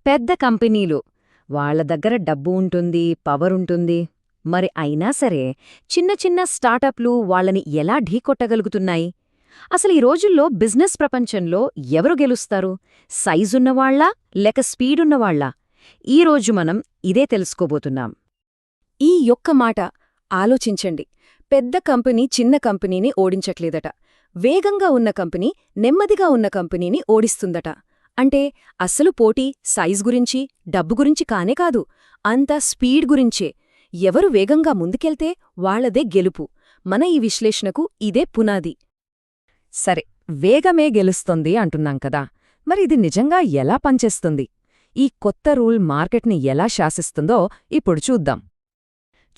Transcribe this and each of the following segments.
పెద్ద కంపెనీలు వాళ్ళ దగ్గర డబ్బు ఉంటుంది, పవర్ ఉంటుంది. మరి అయినా సరే చిన్న చిన్న స్టార్టప్లు వాళ్ళని ఎలా ఢీకొట్టగలుగుతున్నాయి? అసలు ఈ రోజుల్లో బిజినెస్ ప్రపంచంలో ఎవరు గెలుస్తారు? సైజున్నవాళ్లా లేక స్పీడున్నవాళ్లా? ఈరోజు మనం ఇదే తెలుసుకోబోతున్నాం. ఈ యొక్క మాట ఆలోచించండి. పెద్ద కంపెనీ చిన్న కంపెనీని ఓడించట్లేదట. వేగంగా ఉన్న కంపెనీ నెమ్మదిగా ఉన్న కంపెనీని ఓడిస్తుందట. అంటే అస్సలు పోటీ సైజ్ గురించి, డబ్బు గురించి కానే కాదు, అంతా స్పీడ్ గురించే. ఎవరు వేగంగా ముందుకెళ్తే వాళ్లదే గెలుపు. మన ఈ విశ్లేషణకు ఇదే పునాది. సరే, వేగమే గెలుస్తుంది అంటున్నాం కదా, మరి ఇది నిజంగా ఎలా పనిచేస్తుంది? ఈ కొత్త రూల్ మార్కెట్ని ఎలా శాసిస్తుందో ఇప్పుడు చూద్దాం.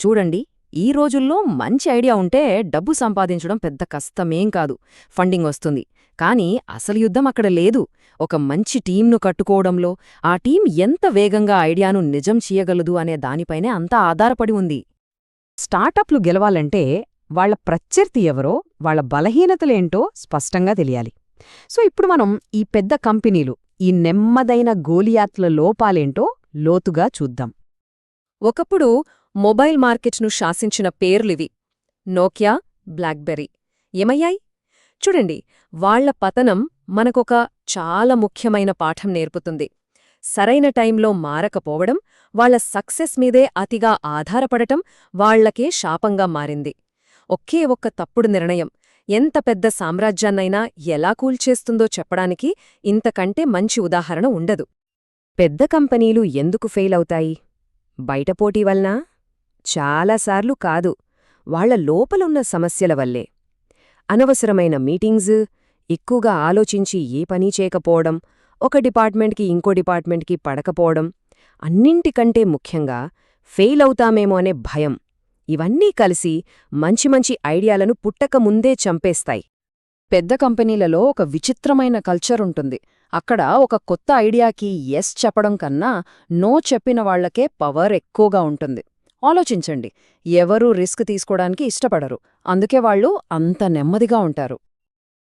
చూడండి, ఈ రోజుల్లో మంచి ఐడియా ఉంటే డబ్బు సంపాదించడం పెద్ద కష్టమేం కాదు. ఫండింగ్ వస్తుంది. కానీ అసలు యుద్ధం అక్కడ లేదు. ఒక మంచి టీంను కట్టుకోవడంలో, ఆ టీం ఎంత వేగంగా ఐడియాను నిజం చేయగలదు అనే దానిపైనే అంతా ఆధారపడి ఉంది. స్టార్టప్లు గెలవాలంటే వాళ్ల ప్రత్యర్థి ఎవరో, వాళ్ల బలహీనతలేంటో స్పష్టంగా తెలియాలి. సో ఇప్పుడు మనం ఈ పెద్ద కంపెనీలు, ఈ నెమ్మదైన గోలియాత్ల లోపాలేంటో లోతుగా చూద్దాం. ఒకప్పుడు మొబైల్ మార్కెట్ను శాసించిన పేర్లివి. Nokia, blackberry. ఏమయ్యాయి? చూడండి, వాళ్ల పతనం మనకొక చాలా ముఖ్యమైన పాఠం నేర్పుతుంది. సరైన టైంలో మారకపోవడం, వాళ్ల సక్సెస్ మీదే అతిగా ఆధారపడటం వాళ్లకే శాపంగా మారింది. ఒకే ఒక్క తప్పుడు నిర్ణయం ఎంత పెద్ద సామ్రాజ్యాన్నైనా ఎలా కూల్చేస్తుందో చెప్పడానికి ఇంతకంటే మంచి ఉదాహరణ ఉండదు. పెద్ద కంపెనీలు ఎందుకు ఫెయిల్ అవుతాయి? బయట పోటీ వలనా? చాలాసార్లు కాదు, వాళ్ల లోపలున్న సమస్యల వల్లే. అనవసరమైన మీటింగ్స్, ఎక్కువగా ఆలోచించి ఏ పనీ చేయకపోవడం, ఒక డిపార్ట్మెంట్కి ఇంకో డిపార్ట్మెంట్కి పడకపోవడం, అన్నింటికంటే ముఖ్యంగా ఫెయిల్ అవుతామేమో అనే భయం, ఇవన్నీ కలిసి మంచి మంచి ఐడియాలను పుట్టకముందే చంపేస్తాయి. పెద్ద కంపెనీలలో ఒక విచిత్రమైన కల్చర్ ఉంటుంది. అక్కడ ఒక కొత్త ఐడియాకి ఎస్ చెప్పడం కన్నా నో చెప్పిన వాళ్లకే పవర్ ఎక్కువగా ఉంటుంది. ఆలోచించండి, ఎవరూ రిస్క్ తీసుకోవడానికి ఇష్టపడరు. అందుకే వాళ్ళు అంత నెమ్మదిగా ఉంటారు.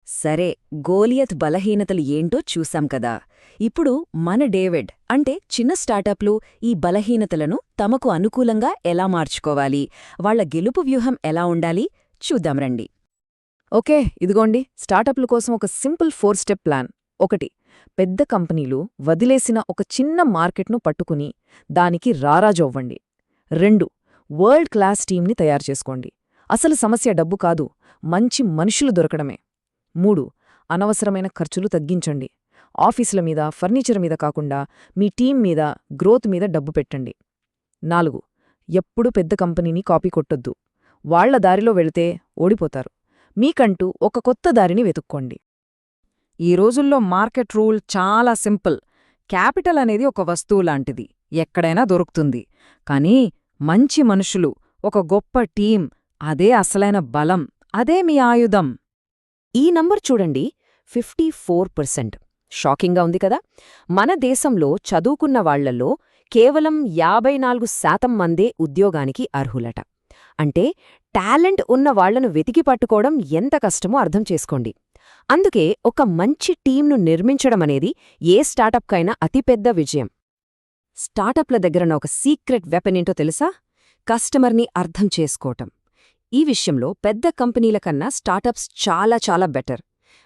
సరే, గోలియత్ బలహీనతలు ఏంటో చూశాం కదా. ఇప్పుడు మన డేవిడ్ అంటే చిన్న స్టార్టప్లు ఈ బలహీనతలను తమకు అనుకూలంగా ఎలా మార్చుకోవాలి, వాళ్ల గెలుపు వ్యూహం ఎలా ఉండాలి చూద్దాం రండి. ఓకే, ఇదిగోండి స్టార్టప్ల కోసం ఒక సింపుల్ 4 స్టెప్ ప్లాన్. 1. పెద్ద కంపెనీలు వదిలేసిన ఒక చిన్న మార్కెట్ను పట్టుకుని దానికి రారాజవ్వండి. 2. వరల్డ్ క్లాస్ టీంని తయారు చేసుకోండి. అసలు సమస్య డబ్బు కాదు, మంచి మనుషులు దొరకడమే. 3. అనవసరమైన ఖర్చులు తగ్గించండి. ఆఫీసుల మీద, ఫర్నిచర్ మీద కాకుండా మీ టీం మీద, గ్రోత్ మీద డబ్బు పెట్టండి. 4. ఎప్పుడూ పెద్ద కంపెనీని కాపీ కొట్టొద్దు. వాళ్ల దారిలో వెళితే ఓడిపోతారు. మీకంటూ ఒక కొత్త దారిని వెతుక్కోండి. ఈ రోజుల్లో మార్కెట్ రూల్ చాలా సింపుల్. క్యాపిటల్ అనేది ఒక వస్తువులాంటిది, ఎక్కడైనా దొరుకుతుంది. కానీ మంచి మనుషులు, ఒక గొప్ప టీం, అదే అసలైన బలం, అదే మీ ఆయుధం. ఈ నంబర్ చూడండి, 54%. షాకింగ్గా ఉంది కదా. మన దేశంలో చదువుకున్న వాళ్లలో కేవలం 54% మందే ఉద్యోగానికి అర్హులట. అంటే టాలెంట్ ఉన్న వాళ్లను వెతికి పట్టుకోవడం ఎంత కష్టమో అర్థం చేసుకోండి. అందుకే ఒక మంచి టీంను నిర్మించడమనేది ఏ స్టార్టప్కైనా అతిపెద్ద విజయం. స్టార్టప్ల దగ్గరన ఒక సీక్రెట్ వెపన్ ఏంటో తెలుసా? కస్టమర్ని అర్థం చేసుకోవటం. ఈ విషయంలో పెద్ద కంపెనీల కన్నా స్టార్టప్స్ చాలా చాలా బెటర్.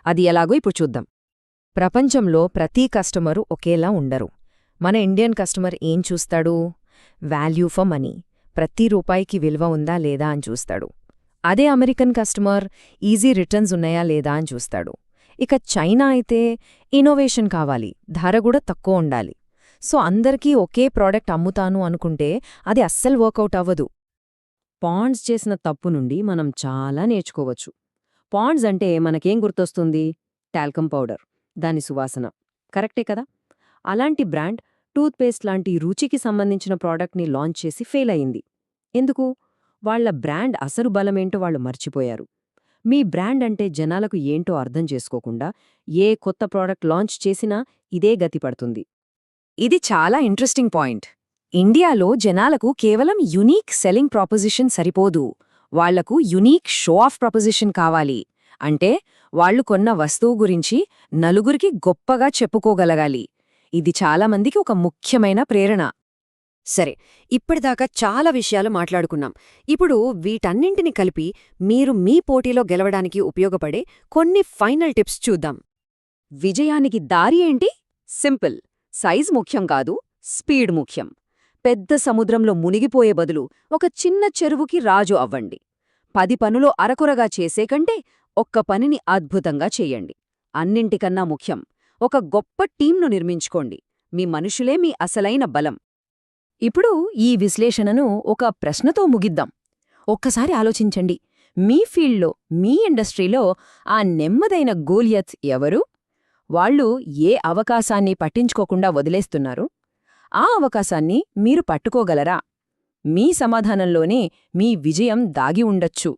అది ఎలాగో ఇప్పుడు చూద్దాం. ప్రపంచంలో ప్రతి కస్టమరు ఒకేలా ఉండరు. మన ఇండియన్ కస్టమర్ ఏం చూస్తాడు? వాల్యూ ఫర్ మనీ, ప్రతి రూపాయికి విలువ ఉందా లేదా అని చూస్తాడు. అదే అమెరికన్ కస్టమర్ ఈజీ రిటర్న్స్ ఉన్నాయా లేదా అని చూస్తాడు. ఇక చైనా అయితే ఇన్నోవేషన్ కావాలి, ధర కూడా తక్కువ ఉండాలి. సో అందరికీ ఒకే ప్రోడక్ట్ అమ్ముతాను అనుకుంటే అది అస్సలు వర్కౌట్ అవ్వదు. పాండ్స్ చేసిన తప్పు నుండి మనం చాలా నేర్చుకోవచ్చు. పాండ్స్ అంటే మనకేం గుర్తొస్తుంది? టాల్కమ్ పౌడర్, దాని సువాసన. కరెక్టే కదా. అలాంటి బ్రాండ్ టూత్పేస్ట్ లాంటి రుచికి సంబంధించిన ప్రోడక్ట్ని లాంచ్ చేసి ఫెయిల్ అయింది. ఎందుకు? వాళ్ల బ్రాండ్ అసలు బలమేంటో వాళ్లు మర్చిపోయారు. మీ బ్రాండ్ అంటే జనాలకు ఏంటో అర్థం చేసుకోకుండా ఏ కొత్త ప్రోడక్ట్ లాంచ్ చేసినా ఇదే గతి పడుతుంది. ఇది చాలా ఇంట్రెస్టింగ్ పాయింట్. ఇండియాలో జనాలకు కేవలం యునీక్ సెల్లింగ్ ప్రాపోజిషన్ సరిపోదు, వాళ్లకు యునీక్ షో ఆఫ్ ప్రాపోజిషన్ కావాలి. అంటే వాళ్లు కొన్న వస్తువు గురించి నలుగురికి గొప్పగా చెప్పుకోగలగాలి. ఇది చాలామందికి ఒక ముఖ్యమైన ప్రేరణ. సరే, ఇప్పటిదాకా చాలా విషయాలు మాట్లాడుకున్నాం. ఇప్పుడు వీటన్నింటిని కలిపి మీరు మీ పోటీలో గెలవడానికి ఉపయోగపడే కొన్ని ఫైనల్ టిప్స్ చూద్దాం. విజయానికి దారి ఏంటి? సింపుల్. సైజ్ ముఖ్యం కాదు, స్పీడ్ ముఖ్యం. పెద్ద సముద్రంలో మునిగిపోయే బదులు ఒక చిన్న చెరువుకి రాజు అవ్వండి. 10 పనులు అరకొరగా చేసే కంటే ఒక్క పనిని అద్భుతంగా చెయ్యండి. అన్నింటికన్నా ముఖ్యం, ఒక గొప్ప టీంను నిర్మించుకోండి. మీ మనుషులే మీ అసలైన బలం. ఇప్పుడు ఈ విశ్లేషణను ఒక ప్రశ్నతో ముగిద్దాం. ఒక్కసారి ఆలోచించండి, మీ ఫీల్డ్లో, మీ ఇండస్ట్రీలో ఆ నెమ్మదైన గోలియత్ ఎవరు? వాళ్ళు ఏ అవకాశాన్ని పట్టించుకోకుండా వదిలేస్తున్నారు? ఆ అవకాశాన్ని మీరు పట్టుకోగలరా? మీ సమాధానంలోనే మీ విజయం దాగి ఉండొచ్చు.